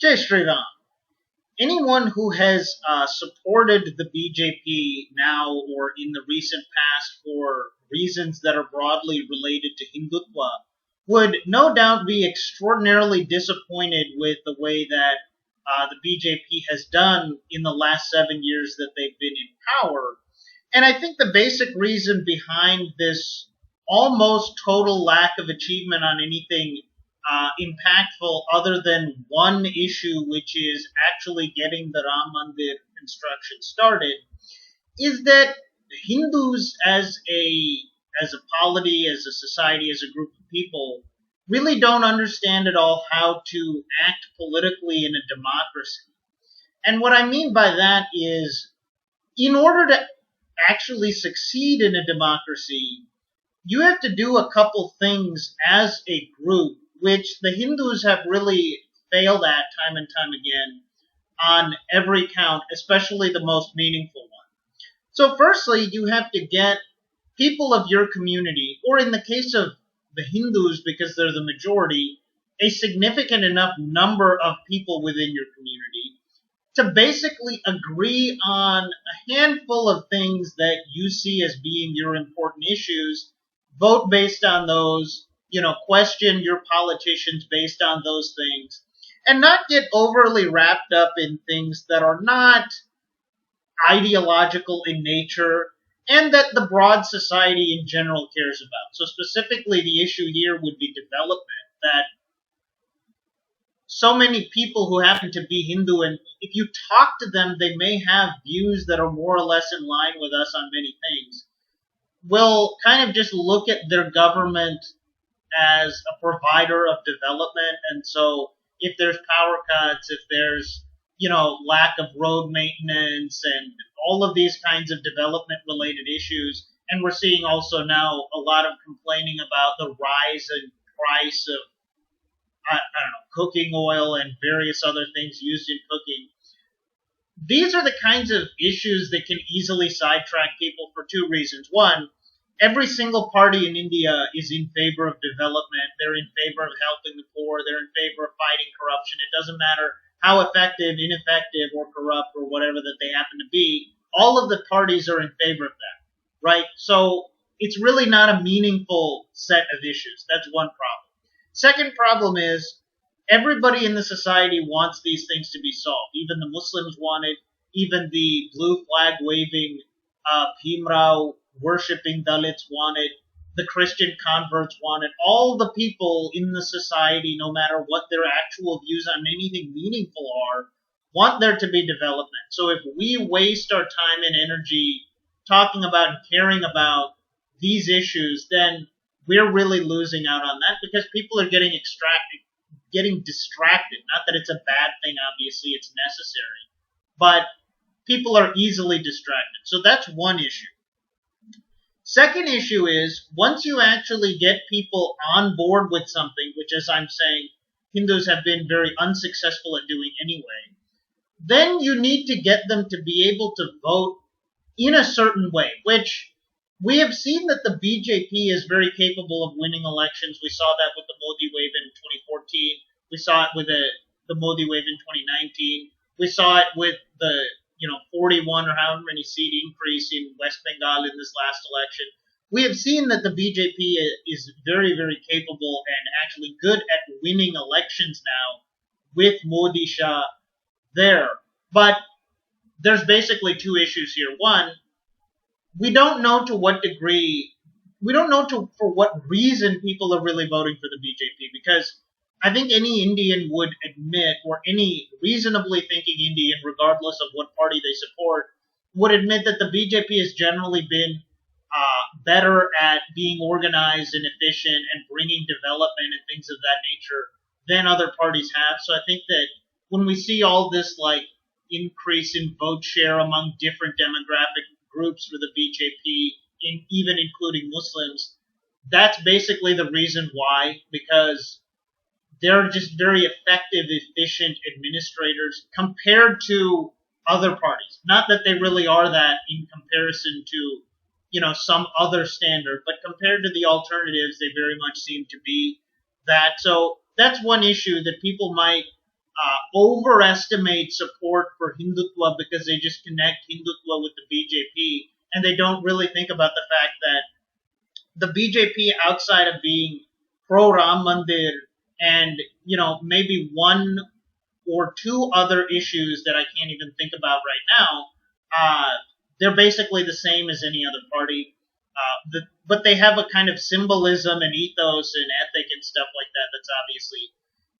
Jay Sriram, anyone who has supported the BJP now or in the recent past for reasons that are broadly related to Hindutva would no doubt be extraordinarily disappointed with the way that the BJP has done in the last 7 years that they've been in power. And I think the basic reason behind this almost total lack of achievement on anything impactful other than one issue, which is actually getting the Ram Mandir construction started, is that Hindus as a polity, as a society, as a group of people, really don't understand at all how to act politically in a democracy. And what I mean by that is, in order to actually succeed in a democracy, you have to do a couple things as a group, which the Hindus have really failed at time and time again on every count, especially the most meaningful one. So, firstly, you have to get people of your community, or in the case of the Hindus, because they're the majority, a significant enough number of people within your community to basically agree on a handful of things that you see as being your important issues, vote based on those, question your politicians based on those things, and not get overly wrapped up in things that are not ideological in nature and that the broad society in general cares about. So specifically, the issue here would be development, that so many people who happen to be Hindu, and if you talk to them, they may have views that are more or less in line with us on many things, will kind of just look at their government as a provider of development. And so if there's power cuts, if there's, lack of road maintenance and all of these kinds of development related issues, and we're seeing also now a lot of complaining about the rise in price of, I don't know, cooking oil and various other things used in cooking. These are the kinds of issues that can easily sidetrack people for two reasons. One, every single party in India is in favor of development. They're in favor of helping the poor. They're in favor of fighting corruption. It doesn't matter how effective, ineffective, or corrupt, or whatever that they happen to be. All of the parties are in favor of that, right? So it's really not a meaningful set of issues. That's one problem. Second problem is everybody in the society wants these things to be solved. Even the Muslims want it. Even the blue flag waving Bhimrao worshipping Dalits want it. The Christian converts want it. All the people in the society, no matter what their actual views on anything meaningful are, want there to be development. So if we waste our time and energy talking about and caring about these issues, then we're really losing out on that because people are getting distracted. Not that it's a bad thing, obviously, it's necessary. But people are easily distracted. So that's one issue. Second issue is, once you actually get people on board with something, which, as I'm saying, Hindus have been very unsuccessful at doing anyway, then you need to get them to be able to vote in a certain way, which we have seen that the BJP is very capable of winning elections. We saw that with the Modi wave in 2014. We saw it with the Modi wave in 2019. We saw it with the 41 or however many seat increase in West Bengal in this last election. We have seen that the BJP is very, very capable and actually good at winning elections now with Modi Shah there. But there's basically two issues here. One, we don't know to what degree, for what reason people are really voting for the BJP, because I think any Indian would admit, or any reasonably thinking Indian, regardless of what party they support, would admit that the BJP has generally been better at being organized and efficient and bringing development and things of that nature than other parties have. So I think that when we see all this increase in vote share among different demographic groups for the BJP, even including Muslims, that's basically the reason why, because they're just very effective, efficient administrators compared to other parties. Not that they really are that in comparison to, some other standard, but compared to the alternatives, they very much seem to be that. So that's one issue that people might overestimate support for Hindutva because they just connect Hindutva with the BJP, and they don't really think about the fact that the BJP, outside of being pro Ram Mandir and maybe one or two other issues that I can't even think about right now, they're basically the same as any other party. But they have a kind of symbolism and ethos and ethic and stuff like that that's obviously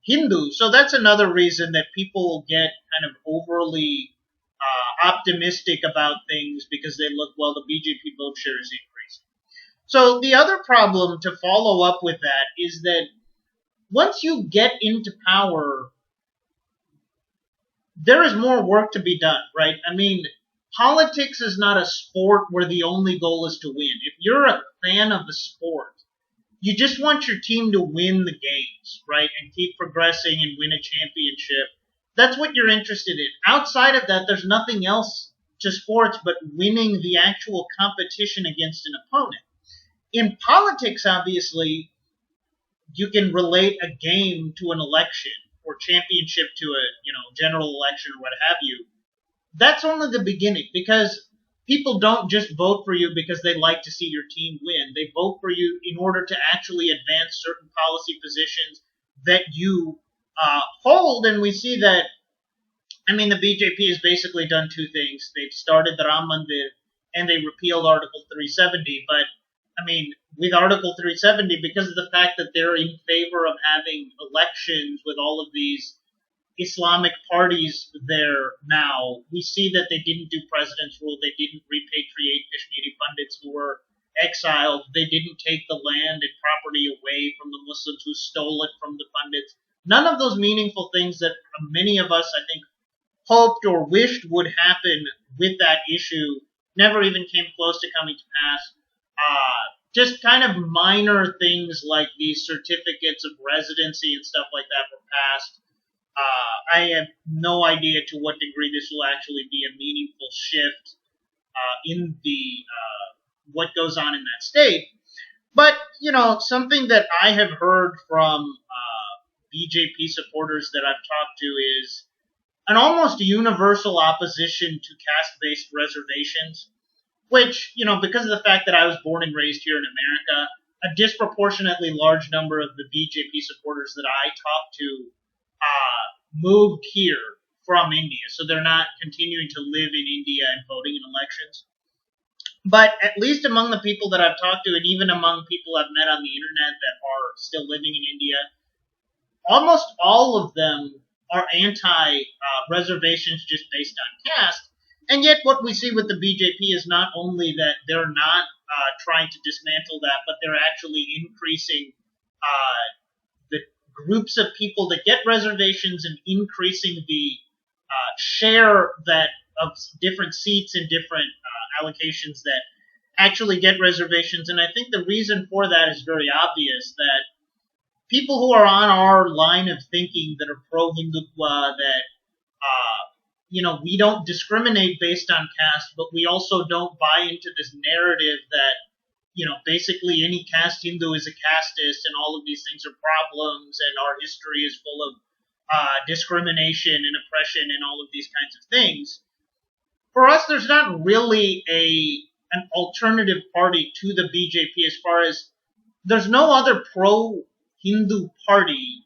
Hindu. So that's another reason that people get kind of overly optimistic about things because they look, well, the BJP vote share is increasing. So the other problem to follow up with that is that once you get into power, there is more work to be done, right? I mean, politics is not a sport where the only goal is to win. If you're a fan of the sport, you just want your team to win the games, right? And keep progressing and win a championship. That's what you're interested in. Outside of that, there's nothing else to sports but winning the actual competition against an opponent. In politics, obviously, you can relate a game to an election or championship to a general election or what have you. That's only the beginning, because people don't just vote for you because they like to see your team win. They vote for you in order to actually advance certain policy positions that you hold. And we see that, I mean, the BJP has basically done two things. They've started the Ram Mandir and they repealed Article 370. But, I mean, with Article 370, because of the fact that they're in favor of having elections with all of these Islamic parties there now, we see that they didn't do president's rule. They didn't repatriate Kashmiri Pandits who were exiled. They didn't take the land and property away from the Muslims who stole it from the Pandits. None of those meaningful things that many of us, I think, hoped or wished would happen with that issue never even came close to coming to pass. Just kind of minor things like these certificates of residency and stuff like that were passed. I have no idea to what degree this will actually be a meaningful shift in the what goes on in that state. But, something that I have heard from Bjp supporters that I've talked to is an almost universal opposition to caste-based reservations, which, because of the fact that I was born and raised here in America, a disproportionately large number of the Bjp supporters that I talked to moved here from India, so they're not continuing to live in India and voting in elections. But at least among the people that I've talked to, and even among people I've met on the internet that are still living in India, almost all of them are anti-reservations just based on caste. And yet what we see with the BJP is not only that they're not trying to dismantle that, but they're actually increasing the groups of people that get reservations and increasing the share that of different seats and different allocations that actually get reservations. And I think the reason for that is very obvious, that people who are on our line of thinking that are pro-Hindutva, that we don't discriminate based on caste, but we also don't buy into this narrative that basically any caste Hindu is a casteist and all of these things are problems and our history is full of discrimination and oppression and all of these kinds of things. For us, there's not really an alternative party to the BJP, as far as there's no other pro-Hindu party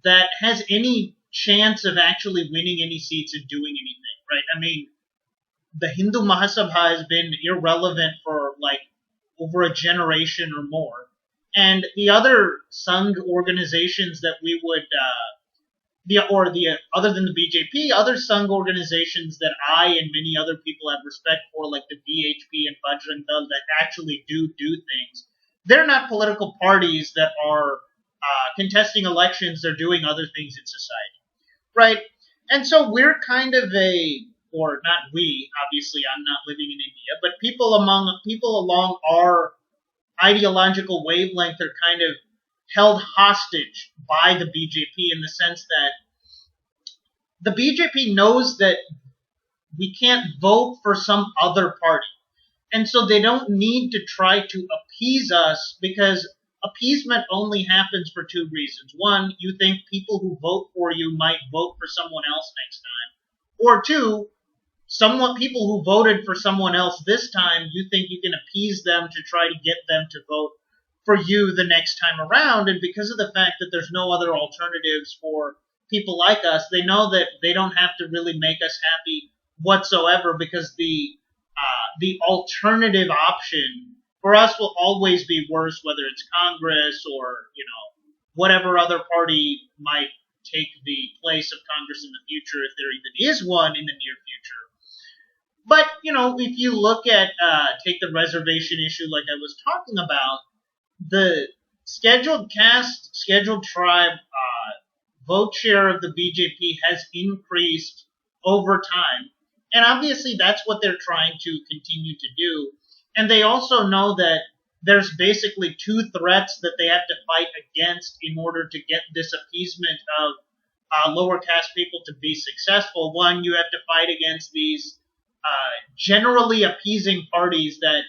that has any chance of actually winning any seats and doing anything, right? I mean, the Hindu Mahasabha has been irrelevant for over a generation or more. And the other Sangh organizations that we would, other than the BJP, other Sangh organizations that I and many other people have respect for, like the VHP and Bajrang Dal, that actually do things, they're not political parties that are contesting elections. They're doing other things in society, right? And so we're kind of or not we, obviously I'm not living in India, but people along our ideological wavelength are kind of held hostage by the BJP, in the sense that the BJP knows that we can't vote for some other party. And so they don't need to try to appease us, because appeasement only happens for two reasons. One, you think people who vote for you might vote for someone else next time. Or two, people who voted for someone else this time, you think you can appease them to try to get them to vote for you the next time around. And because of the fact that there's no other alternatives for people like us, they know that they don't have to really make us happy whatsoever, because the alternative option for us will always be worse, whether it's Congress or, whatever other party might take the place of Congress in the future, if there even is one in the near future. But, if you look at, take the reservation issue like I was talking about, the scheduled caste, scheduled tribe vote share of the BJP has increased over time. And obviously that's what they're trying to continue to do. And they also know that there's basically two threats that they have to fight against in order to get this appeasement of lower caste people to be successful. One, you have to fight against these generally appeasing parties that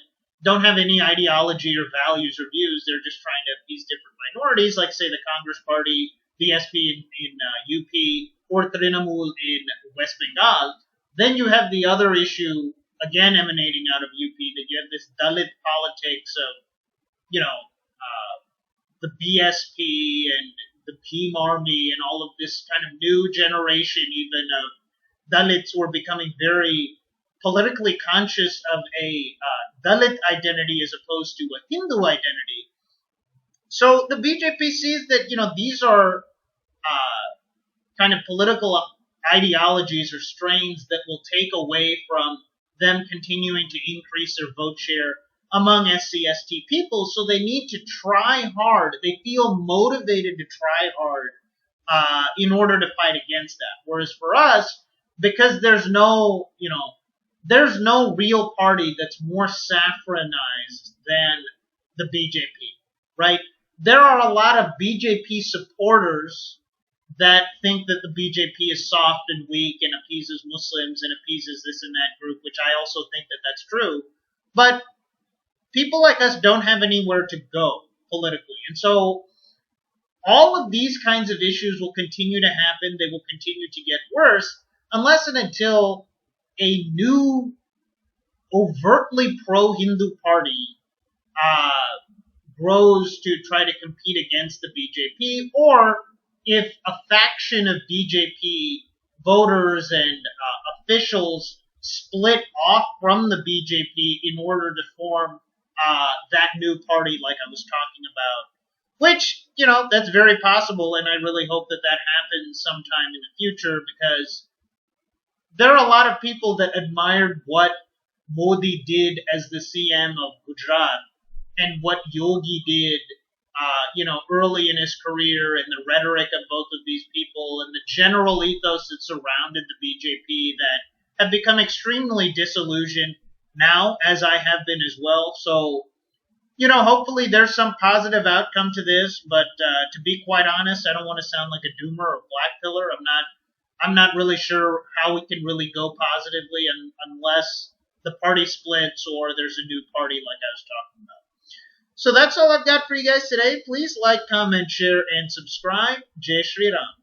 don't have any ideology or values or views. They're just trying to appease different minorities, like, say, the Congress Party, the SP in UP, or Trinamool in West Bengal. Then you have the other issue, again emanating out of UP, that you have this Dalit politics of, the BSP and the Bhim Army and all of this kind of new generation even of Dalits who are becoming very politically conscious of a Dalit identity as opposed to a Hindu identity. So the BJP sees that, these are kind of political ideologies or strains that will take away from them continuing to increase their vote share among SC/ST people. So they need to try hard. They feel motivated to try hard in order to fight against that. Whereas for us, because there's no real party that's more saffronized than the BJP, right? There are a lot of BJP supporters that think that the BJP is soft and weak and appeases Muslims and appeases this and that group, which I also think that that's true. But people like us don't have anywhere to go politically. And so all of these kinds of issues will continue to happen. They will continue to get worse unless and until a new overtly pro-Hindu party grows to try to compete against the BJP, or if a faction of BJP voters and officials split off from the BJP in order to form that new party like I was talking about, which, that's very possible, and I really hope that that happens sometime in the future, because there are a lot of people that admired what Modi did as the CM of Gujarat and what Yogi did early in his career, and the rhetoric of both of these people and the general ethos that surrounded the BJP that have become extremely disillusioned now, as I have been as well. So, hopefully there's some positive outcome to this, but to be quite honest, I don't want to sound like a doomer or black pillar. I'm not really sure how it can really go positively unless the party splits or there's a new party like I was talking about. So that's all I've got for you guys today. Please like, comment, share, and subscribe. Jai Shri Ram.